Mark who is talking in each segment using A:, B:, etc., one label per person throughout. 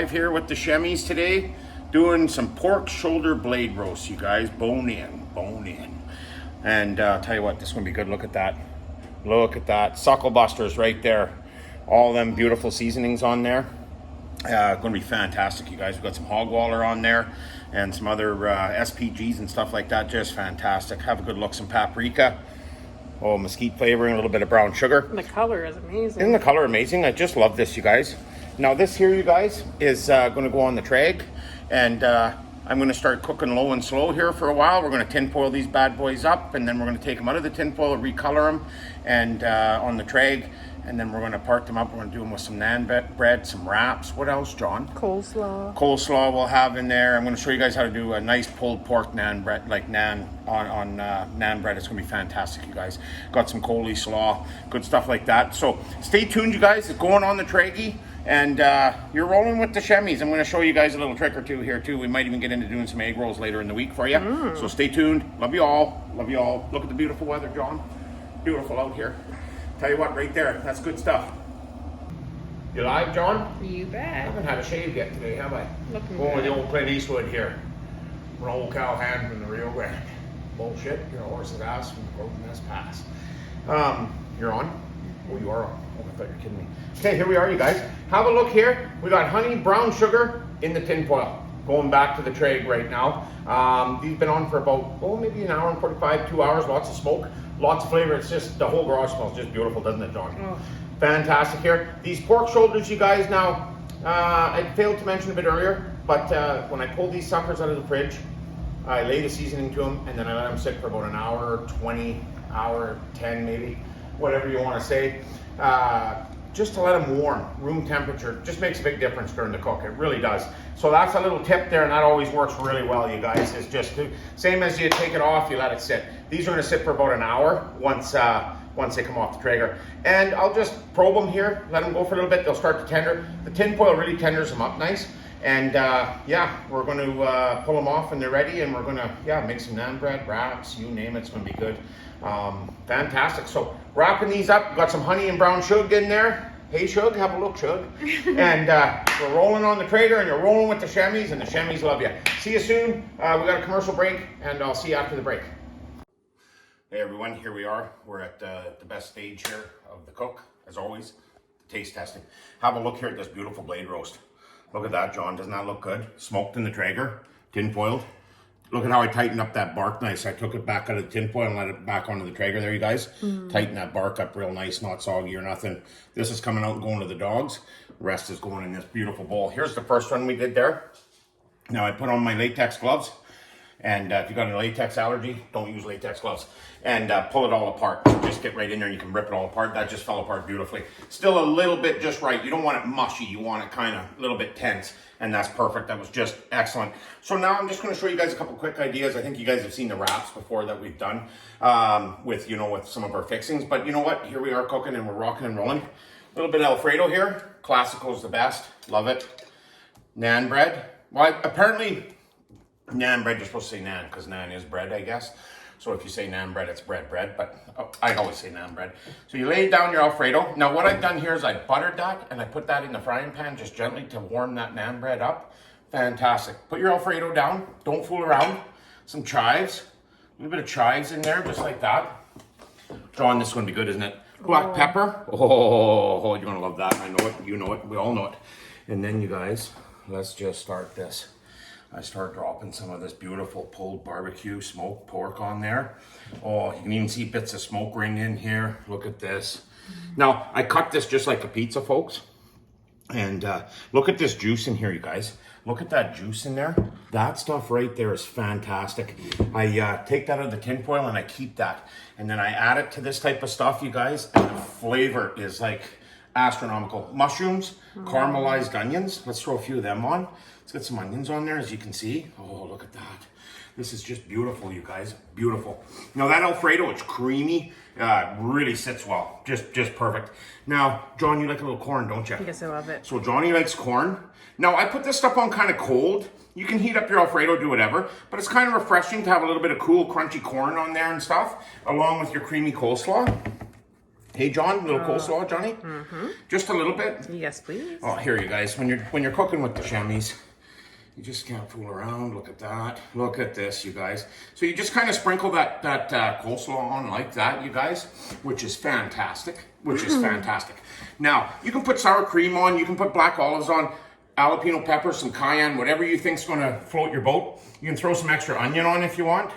A: live here with the Chemies today, doing some pork shoulder blade roast, you guys. Bone in, bone in. And tell you what, this is gonna be good. Look at that. Look at that. Suckle busters right there. All them beautiful seasonings on there. Gonna be fantastic, you guys. We've got some hog waller on there and some other SPGs and stuff like that. Just fantastic. Have a good look. Some paprika. Oh, mesquite flavoring, a little bit of brown sugar.
B: The color is amazing.
A: Isn't the color amazing? I just love this, you guys. Now this here, you guys, is going to go on the Traeger, and I'm going to start cooking low and slow here for a while. We're going to tin foil these bad boys up, and then we're going to take them out of the tin foil, recolor them, and on the Traeger, and then we're going to part them up. We're going to do them with some naan bread, some wraps. What else, John?
B: Coleslaw.
A: Coleslaw we'll have in there. I'm going to show you guys how to do a nice pulled pork naan bread, like naan on naan bread. It's going to be fantastic, you guys. Got some coleslaw, good stuff like that. So stay tuned, you guys. It's going on the Traeger, and you're rolling with the Chemies. I'm going to show you guys a little trick or two here too. We might even get into doing some egg rolls later in the week for you. So stay tuned. Love you all. Love you all. Look at the beautiful weather, John. Beautiful out here. Tell you what, right there, that's good stuff. You live, John?
B: You
A: I
B: bet.
A: haven't had a shave yet today, have I?
B: Looking
A: Going with
B: good.
A: the old Clint Eastwood here. An old cowhand from the Rio Grande. Bullshit, your horse's ass from the Golden Nest Pass. You're on? Oh, you are on. Oh, I thought you were kidding me. Okay, here we are, you guys. Have a look here. We got honey, brown sugar in the tin foil. Going back to the Traeger right now. These have been on for about, maybe an hour and 45, 2 hours. Lots of smoke, lots of flavor. It's just, the whole garage smells just beautiful, doesn't it, John?
B: Oh.
A: Fantastic here. These pork shoulders, you guys, now, I failed to mention a bit earlier, but when I pull these suckers out of the fridge, I lay the seasoning to them, and then I let them sit for about an hour, 20, hour, 10 maybe, whatever you want to say. Just to let them warm, room temperature, just makes a big difference during the cook. It really does. So that's a little tip there, and that always works really well, you guys. It's just same as you take it off, you let it sit. These are going to sit for about an hour once they come off the Traeger. And I'll just probe them here, let them go for a little bit. They'll start to tender. The tin foil really tenders them up nice. And yeah, we're going to pull them off when they're ready, and we're going to make some naan bread, wraps, you name it. It's going to be good. Fantastic. So wrapping these up, got some honey and brown sugar in there. Hey Shug, have a look, Shug. And we're rolling on the Traeger, and you're rolling with the Chemies, and the Chemies love you. See you soon. We got a commercial break, and I'll see you after the break. Hey everyone, here we are. We're at the best stage here of the cook, as always, the taste testing. Have a look here at this beautiful blade roast. Look at that, John. Doesn't that look good? Smoked in the Traeger, tin foiled. Look at how I tightened up that bark nice. I took it back out of the tin foil and let it back onto the Traeger there, you guys. Tighten that bark up real nice, not soggy or nothing. This is coming out and going to the dogs. The rest is going in this beautiful bowl. Here's the first one we did there. Now I put on my latex gloves. And if you got a latex allergy, don't use latex gloves. And pull it all apart. Just get right in there and you can rip it all apart. That just fell apart beautifully. Still a little bit just right. You don't want it mushy. You want it kind of a little bit tense. And that's perfect. That was just excellent. So now I'm just going to show you guys a couple quick ideas. I think you guys have seen the wraps before that we've done with some of our fixings. But you know what? Here we are cooking and we're rocking and rolling. A little bit of Alfredo here. Classical is the best. Love it. Naan bread. Well, apparently naan bread, you're supposed to say naan because naan is bread, I guess. So if you say naan bread, it's bread, but I always say naan bread. So you lay down your Alfredo. Now what I've done here is I buttered that and I put that in the frying pan just gently to warm that naan bread up. Fantastic. Put your Alfredo down. Don't fool around. Some chives. A little bit of chives in there, just like that. John, this is going to be good, isn't it? Black pepper. Oh, you're going to love that. I know it. You know it. We all know it. And then you guys, let's just start this. I start dropping some of this beautiful pulled barbecue smoked pork on there. Oh, you can even see bits of smoke ring in here. Look at this. Now, I cut this just like a pizza, folks. And look at this juice in here, you guys. Look at that juice in there. That stuff right there is fantastic. I take that out of the tin foil and I keep that. And then I add it to this type of stuff, you guys. And the flavor is like astronomical. Mushrooms, caramelized onions. Let's throw a few of them on. Let's get some onions on there, as you can see. Oh, look at that. This is just beautiful, you guys. Beautiful. Now that Alfredo, it's creamy. Really sits well. Just perfect. Now, John, you like a little corn, don't you?
B: Yes, I love it.
A: So Johnny likes corn. Now, I put this stuff on kind of cold. You can heat up your Alfredo, do whatever. But it's kind of refreshing to have a little bit of cool, crunchy corn on there and stuff, along with your creamy coleslaw. Hey, John, a little coleslaw, Johnny? Just a little bit?
B: Yes, please.
A: Oh, here you guys, when you're cooking with the chemies, you just can't fool around. Look at that. Look at this, you guys. So you just kind of sprinkle that coleslaw on like that, you guys, which is fantastic. Now, you can put sour cream on. You can put black olives on, jalapeno peppers, some cayenne, whatever you think's going to float your boat. You can throw some extra onion on if you want.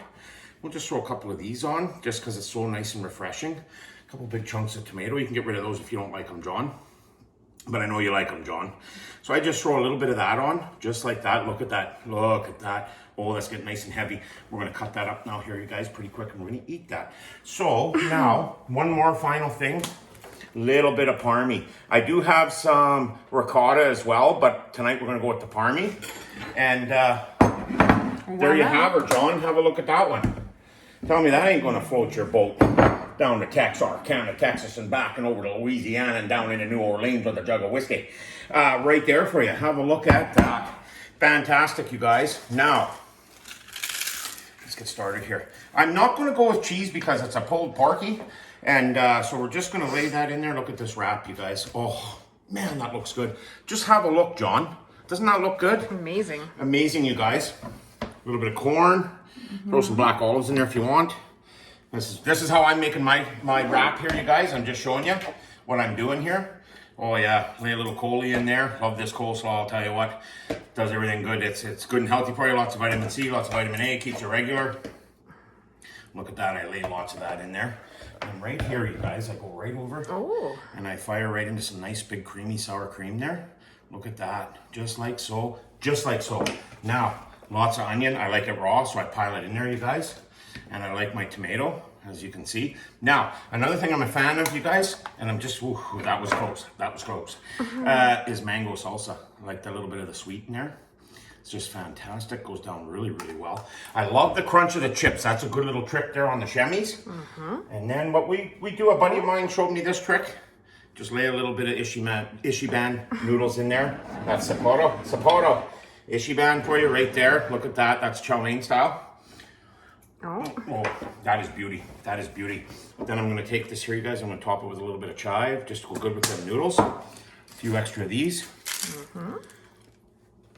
A: We'll just throw a couple of these on just because it's so nice and refreshing. A couple big chunks of tomato. You can get rid of those if you don't like them, John. But I know you like them, John. So I just throw a little bit of that on, just like that. Look at that. Look at that. Oh, that's getting nice and heavy. We're going to cut that up now here, you guys, pretty quick, and we're going to eat that. So now, one more final thing. Little bit of parmy. I do have some ricotta as well, but tonight we're going to go with the parmy. And there you have her, John. Have a look at that one. Tell me that ain't going to float your boat down to Texarkana, Texas, and back and over to Louisiana and down into New Orleans with a jug of whiskey. Right there for you. Have a look at that. Fantastic, you guys. Now, let's get started here. I'm not going to go with cheese because it's a pulled porky. And so we're just going to lay that in there. Look at this wrap, you guys. Oh, man, that looks good. Just have a look, John. Doesn't that look good?
B: Amazing.
A: Amazing, you guys. A little bit of corn. Throw some black olives in there if you want. This is how I'm making my wrap here, you guys. I'm just showing you what I'm doing here. Oh yeah, lay a little coleslaw in there. Love this coleslaw, I'll tell you what. Does everything good. It's good and healthy for you. Lots of vitamin C, lots of vitamin A, keeps you regular. Look at that, I laid lots of that in there. And right here, you guys, I go right over and I fire right into some nice big creamy sour cream there. Look at that, just like so, just like so. Now, lots of onion. I like it raw, so I pile it in there, you guys. And I like my tomato, as you can see. Now, another thing I'm a fan of, you guys, and I'm just, ooh, that was close, is mango salsa. I like that little bit of the sweet in there. It's just fantastic, goes down really, really well. I love the crunch of the chips. That's a good little trick there on the chemies. And then what we do, a buddy of mine showed me this trick. Just lay a little bit of Ishiban noodles in there. That's Sapporo. Ishiban for you right there. Look at that, that's chow mein style. Oh, that is beauty. That is beauty. Then I'm going to take this here, you guys. I'm going to top it with a little bit of chive, just to go good with the noodles. A few extra of these.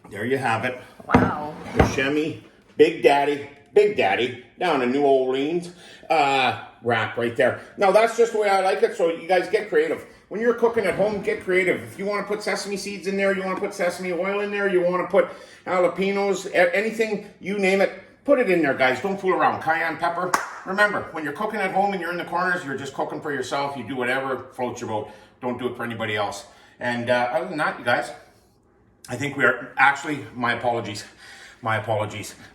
A: There you have it.
B: Wow.
A: The Chemi Big Daddy down in New Orleans wrap right there. Now that's just the way I like it. So you guys get creative. When you're cooking at home, get creative. If you want to put sesame seeds in there, you want to put sesame oil in there, you want to put jalapenos, anything, you name it. Put it in there, guys. Don't fool around. Cayenne pepper. Remember, when you're cooking at home and you're in the corners, you're just cooking for yourself. You do whatever floats your boat. Don't do it for anybody else. And other than that, you guys, I think we are actually, my apologies.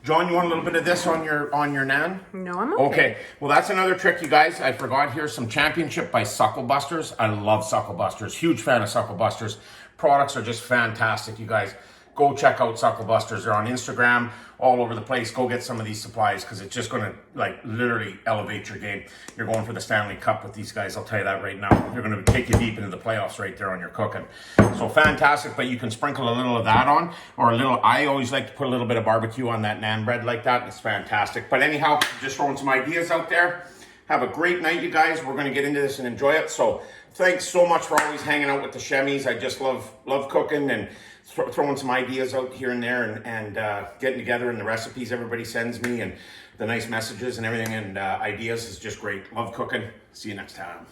A: John, you want a little bit of this on your naan?
B: No, I'm okay.
A: Okay. Well, that's another trick, you guys. I forgot. Here's some Championship by Suckle Busters. I love Suckle Busters. Huge fan of Suckle Busters. Products are just fantastic, you guys. Go check out Suckle Busters. They're on Instagram, all over the place. Go get some of these supplies because it's just going to like literally elevate your game. You're going for the Stanley Cup with these guys. I'll tell you that right now. They're going to take you deep into the playoffs right there on your cooking. So fantastic, but you can sprinkle a little of that on or a little, I always like to put a little bit of barbecue on that naan bread like that. It's fantastic. But anyhow, just throwing some ideas out there. Have a great night, you guys. We're going to get into this and enjoy it. So thanks so much for always hanging out with the Chemies. I just love cooking and throwing some ideas out here and there and getting together, and the recipes everybody sends me and the nice messages and everything and ideas is just great. Love cooking. See you next time.